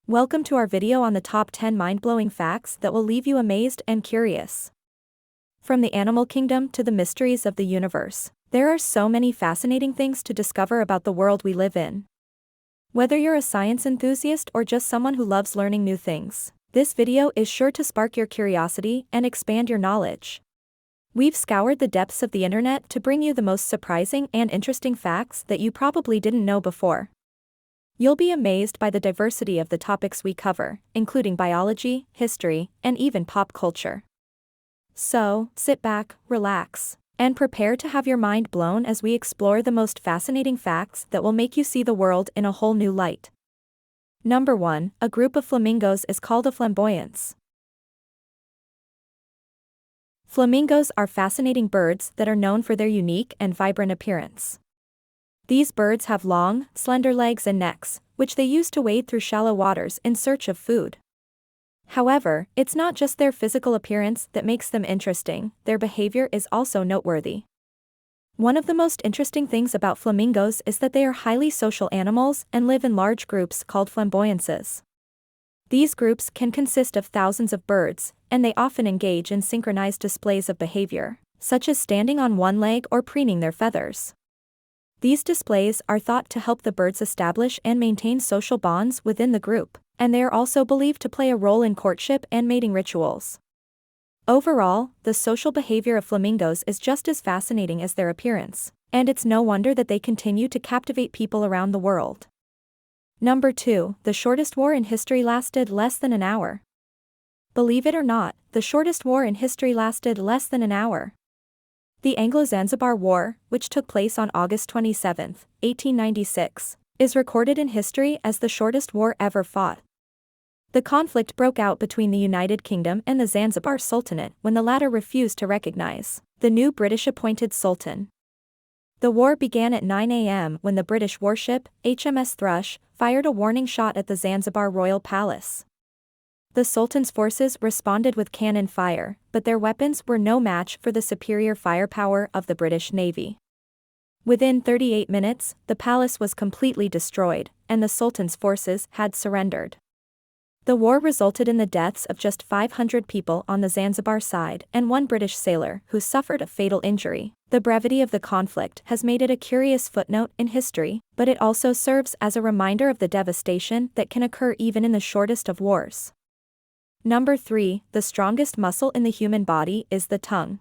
Welcome to our video on the top 10 mind-blowing facts that will leave you amazed and curious. From the animal kingdom to the mysteries of the universe, there are so many fascinating things to discover about the world we live in. Whether you're a science enthusiast or just someone who loves learning new things, this video is sure to spark your curiosity and expand your knowledge. We've scoured the depths of the internet to bring you the most surprising and interesting facts that you probably didn't know before. You'll be amazed by the diversity of the topics we cover, including biology, history, and even pop culture. So, sit back, relax, and prepare to have your mind blown as we explore the most fascinating facts that will make you see the world in a whole new light. Number 1, a group of flamingos is called a flamboyance. Flamingos are fascinating birds that are known for their unique and vibrant appearance. These birds have long, slender legs and necks, which they use to wade through shallow waters in search of food. However, it's not just their physical appearance that makes them interesting, their behavior is also noteworthy. One of the most interesting things about flamingos is that they are highly social animals and live in large groups called flamboyances. These groups can consist of thousands of birds, and they often engage in synchronized displays of behavior, such as standing on one leg or preening their feathers. These displays are thought to help the birds establish and maintain social bonds within the group, and they are also believed to play a role in courtship and mating rituals. Overall, the social behavior of flamingos is just as fascinating as their appearance, and it's no wonder that they continue to captivate people around the world. Number 2, the shortest war in history lasted less than an hour. Believe it or not, the shortest war in history lasted less than an hour. The Anglo-Zanzibar War, which took place on August 27, 1896, is recorded in history as the shortest war ever fought. The conflict broke out between the United Kingdom and the Zanzibar Sultanate when the latter refused to recognize the new British-appointed Sultan. The war began at 9 a.m. when the British warship, HMS Thrush, fired a warning shot at the Zanzibar Royal Palace. The Sultan's forces responded with cannon fire, but their weapons were no match for the superior firepower of the British Navy. Within 38 minutes, the palace was completely destroyed, and the Sultan's forces had surrendered. The war resulted in the deaths of just 500 people on the Zanzibar side and one British sailor who suffered a fatal injury. The brevity of the conflict has made it a curious footnote in history, but it also serves as a reminder of the devastation that can occur even in the shortest of wars. Number 3, the strongest muscle in the human body is the tongue.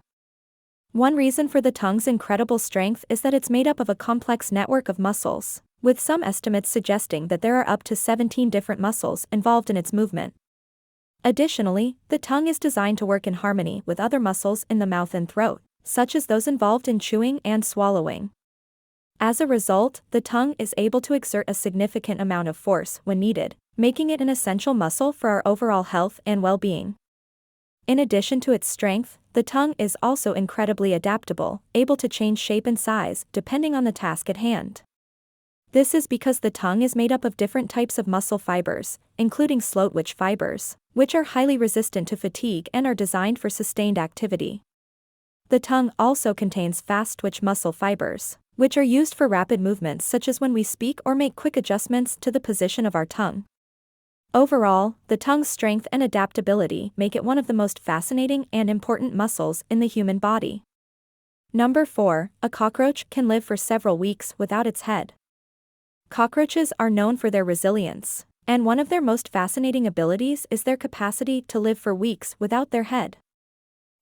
One reason for the tongue's incredible strength is that it's made up of a complex network of muscles, with some estimates suggesting that there are up to 17 different muscles involved in its movement. Additionally, the tongue is designed to work in harmony with other muscles in the mouth and throat, such as those involved in chewing and swallowing. As a result, the tongue is able to exert a significant amount of force when needed, making it an essential muscle for our overall health and well-being. In addition to its strength, the tongue is also incredibly adaptable, able to change shape and size depending on the task at hand. This is because the tongue is made up of different types of muscle fibers, including slow-twitch fibers, which are highly resistant to fatigue and are designed for sustained activity. The tongue also contains fast-twitch muscle fibers, which are used for rapid movements such as when we speak or make quick adjustments to the position of our tongue. Overall, the tongue's strength and adaptability make it one of the most fascinating and important muscles in the human body. Number 4, a cockroach can live for several weeks without its head. Cockroaches are known for their resilience, and one of their most fascinating abilities is their capacity to live for weeks without their head.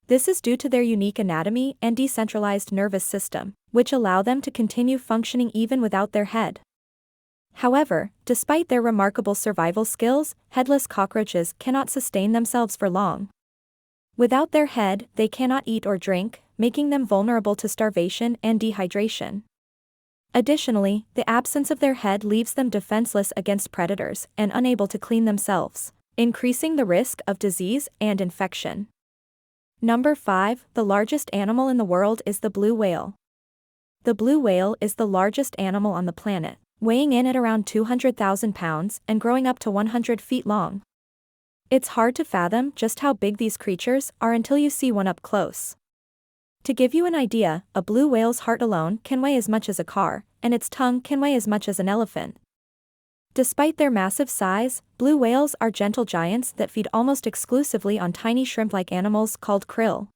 This is due to their unique anatomy and decentralized nervous system, which allow them to continue functioning even without their head. However, despite their remarkable survival skills, headless cockroaches cannot sustain themselves for long. Without their head, they cannot eat or drink, making them vulnerable to starvation and dehydration. Additionally, the absence of their head leaves them defenseless against predators and unable to clean themselves, increasing the risk of disease and infection. Number 5, the largest animal in the world is the blue whale. The blue whale is the largest animal on the planet, weighing in at around 200,000 pounds and growing up to 100 feet long. It's hard to fathom just how big these creatures are until you see one up close. To give you an idea, a blue whale's heart alone can weigh as much as a car, and its tongue can weigh as much as an elephant. Despite their massive size, blue whales are gentle giants that feed almost exclusively on tiny shrimp-like animals called krill.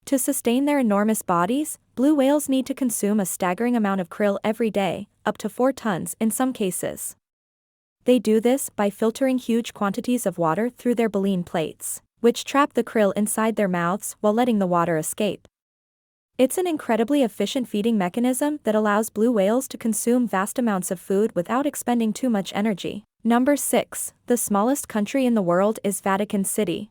To sustain their enormous bodies, blue whales need to consume a staggering amount of krill every day, up to 4 tons in some cases. They do this by filtering huge quantities of water through their baleen plates, which trap the krill inside their mouths while letting the water escape. It's an incredibly efficient feeding mechanism that allows blue whales to consume vast amounts of food without expending too much energy. Number 6. The smallest country in the world is Vatican City.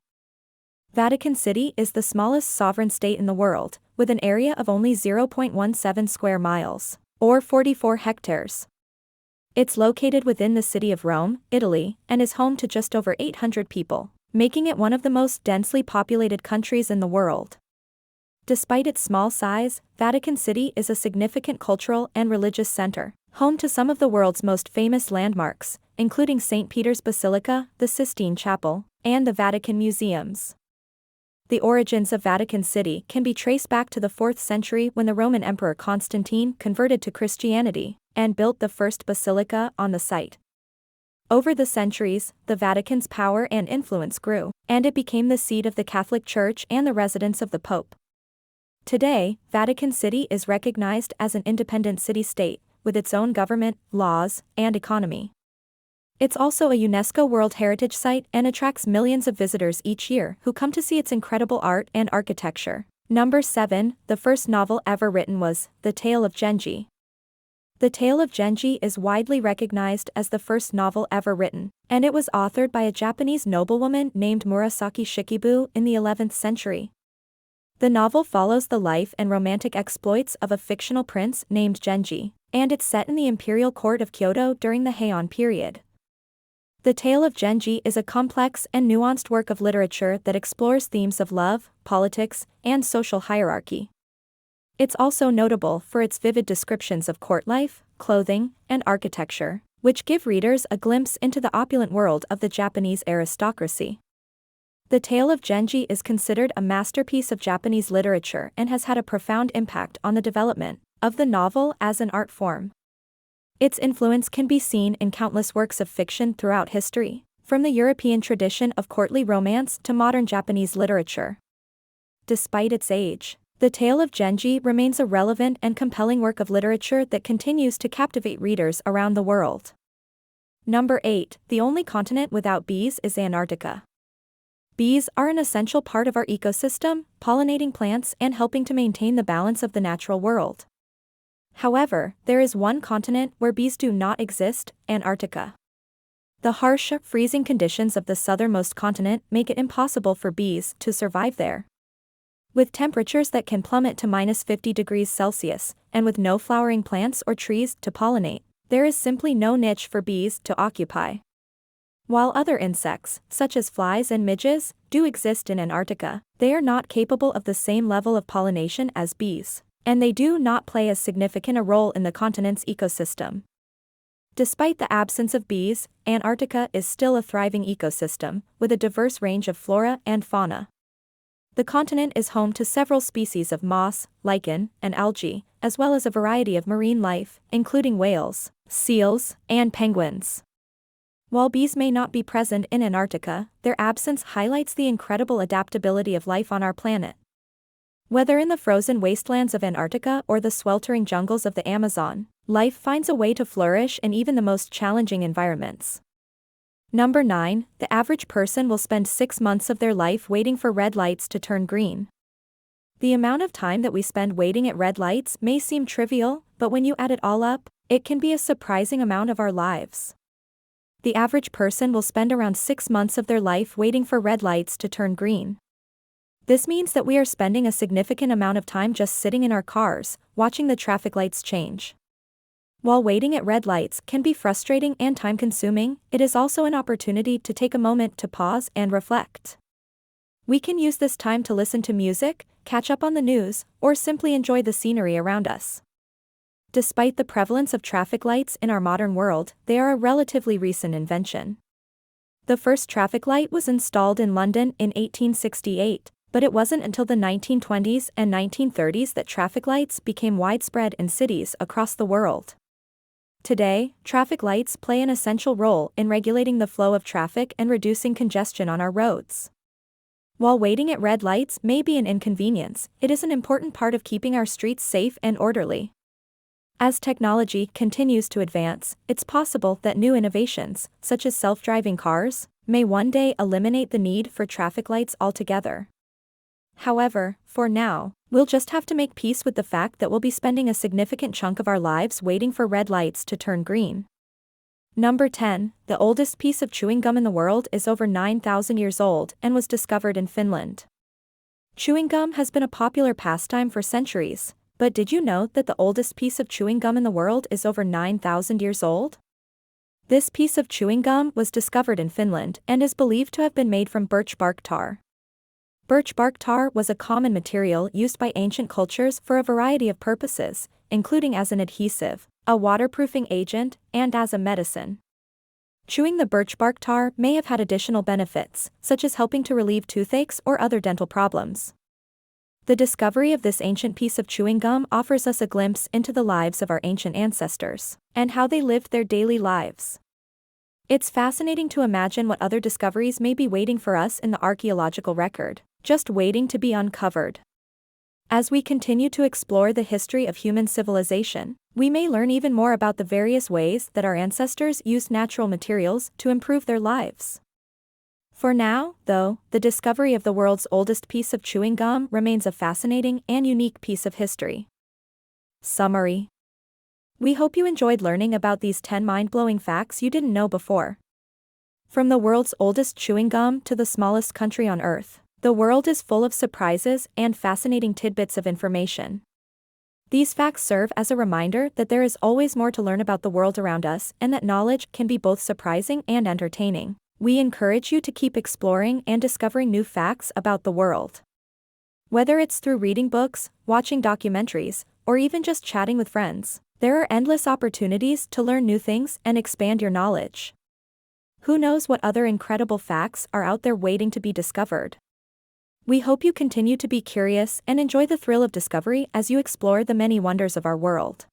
Vatican City is the smallest sovereign state in the world, with an area of only 0.17 square miles, or 44 hectares. It's located within the city of Rome, Italy, and is home to just over 800 people, making it one of the most densely populated countries in the world. Despite its small size, Vatican City is a significant cultural and religious center, home to some of the world's most famous landmarks, including St. Peter's Basilica, the Sistine Chapel, and the Vatican Museums. The origins of Vatican City can be traced back to the 4th century when the Roman Emperor Constantine converted to Christianity and built the first basilica on the site. Over the centuries, the Vatican's power and influence grew, and it became the seat of the Catholic Church and the residence of the Pope. Today, Vatican City is recognized as an independent city-state, with its own government, laws, and economy. It's also a UNESCO World Heritage Site and attracts millions of visitors each year who come to see its incredible art and architecture. Number 7. The first novel ever written was The Tale of Genji. The Tale of Genji is widely recognized as the first novel ever written, and it was authored by a Japanese noblewoman named Murasaki Shikibu in the 11th century. The novel follows the life and romantic exploits of a fictional prince named Genji, and it's set in the imperial court of Kyoto during the Heian period. The Tale of Genji is a complex and nuanced work of literature that explores themes of love, politics, and social hierarchy. It's also notable for its vivid descriptions of court life, clothing, and architecture, which give readers a glimpse into the opulent world of the Japanese aristocracy. The Tale of Genji is considered a masterpiece of Japanese literature and has had a profound impact on the development of the novel as an art form. Its influence can be seen in countless works of fiction throughout history, from the European tradition of courtly romance to modern Japanese literature. Despite its age, The Tale of Genji remains a relevant and compelling work of literature that continues to captivate readers around the world. Number 8. The only continent without bees is Antarctica. Bees are an essential part of our ecosystem, pollinating plants and helping to maintain the balance of the natural world. However, there is one continent where bees do not exist: Antarctica. The harsh, freezing conditions of the southernmost continent make it impossible for bees to survive there. With temperatures that can plummet to -50 degrees Celsius, and with no flowering plants or trees to pollinate, there is simply no niche for bees to occupy. While other insects, such as flies and midges, do exist in Antarctica, they are not capable of the same level of pollination as bees, and they do not play as significant a role in the continent's ecosystem. Despite the absence of bees, Antarctica is still a thriving ecosystem, with a diverse range of flora and fauna. The continent is home to several species of moss, lichen, and algae, as well as a variety of marine life, including whales, seals, and penguins. While bees may not be present in Antarctica, their absence highlights the incredible adaptability of life on our planet. Whether in the frozen wastelands of Antarctica or the sweltering jungles of the Amazon, life finds a way to flourish in even the most challenging environments. Number 9. The average person will spend 6 months of their life waiting for red lights to turn green. The amount of time that we spend waiting at red lights may seem trivial, but when you add it all up, it can be a surprising amount of our lives. The average person will spend around 6 months of their life waiting for red lights to turn green. This means that we are spending a significant amount of time just sitting in our cars, watching the traffic lights change. While waiting at red lights can be frustrating and time-consuming, it is also an opportunity to take a moment to pause and reflect. We can use this time to listen to music, catch up on the news, or simply enjoy the scenery around us. Despite the prevalence of traffic lights in our modern world, they are a relatively recent invention. The first traffic light was installed in London in 1868, but it wasn't until the 1920s and 1930s that traffic lights became widespread in cities across the world. Today, traffic lights play an essential role in regulating the flow of traffic and reducing congestion on our roads. While waiting at red lights may be an inconvenience, it is an important part of keeping our streets safe and orderly. As technology continues to advance, it's possible that new innovations, such as self-driving cars, may one day eliminate the need for traffic lights altogether. However, for now, we'll just have to make peace with the fact that we'll be spending a significant chunk of our lives waiting for red lights to turn green. Number 10. The oldest piece of chewing gum in the world is over 9,000 years old and was discovered in Finland. Chewing gum has been a popular pastime for centuries, but did you know that the oldest piece of chewing gum in the world is over 9,000 years old? This piece of chewing gum was discovered in Finland and is believed to have been made from birch bark tar. Birch bark tar was a common material used by ancient cultures for a variety of purposes, including as an adhesive, a waterproofing agent, and as a medicine. Chewing the birch bark tar may have had additional benefits, such as helping to relieve toothaches or other dental problems. The discovery of this ancient piece of chewing gum offers us a glimpse into the lives of our ancient ancestors, and how they lived their daily lives. It's fascinating to imagine what other discoveries may be waiting for us in the archaeological record, just waiting to be uncovered. As we continue to explore the history of human civilization, we may learn even more about the various ways that our ancestors used natural materials to improve their lives. For now, though, the discovery of the world's oldest piece of chewing gum remains a fascinating and unique piece of history. Summary. We hope you enjoyed learning about these 10 mind-blowing facts you didn't know before. From the world's oldest chewing gum to the smallest country on Earth, the world is full of surprises and fascinating tidbits of information. These facts serve as a reminder that there is always more to learn about the world around us and that knowledge can be both surprising and entertaining. We encourage you to keep exploring and discovering new facts about the world. Whether it's through reading books, watching documentaries, or even just chatting with friends, there are endless opportunities to learn new things and expand your knowledge. Who knows what other incredible facts are out there waiting to be discovered? We hope you continue to be curious and enjoy the thrill of discovery as you explore the many wonders of our world.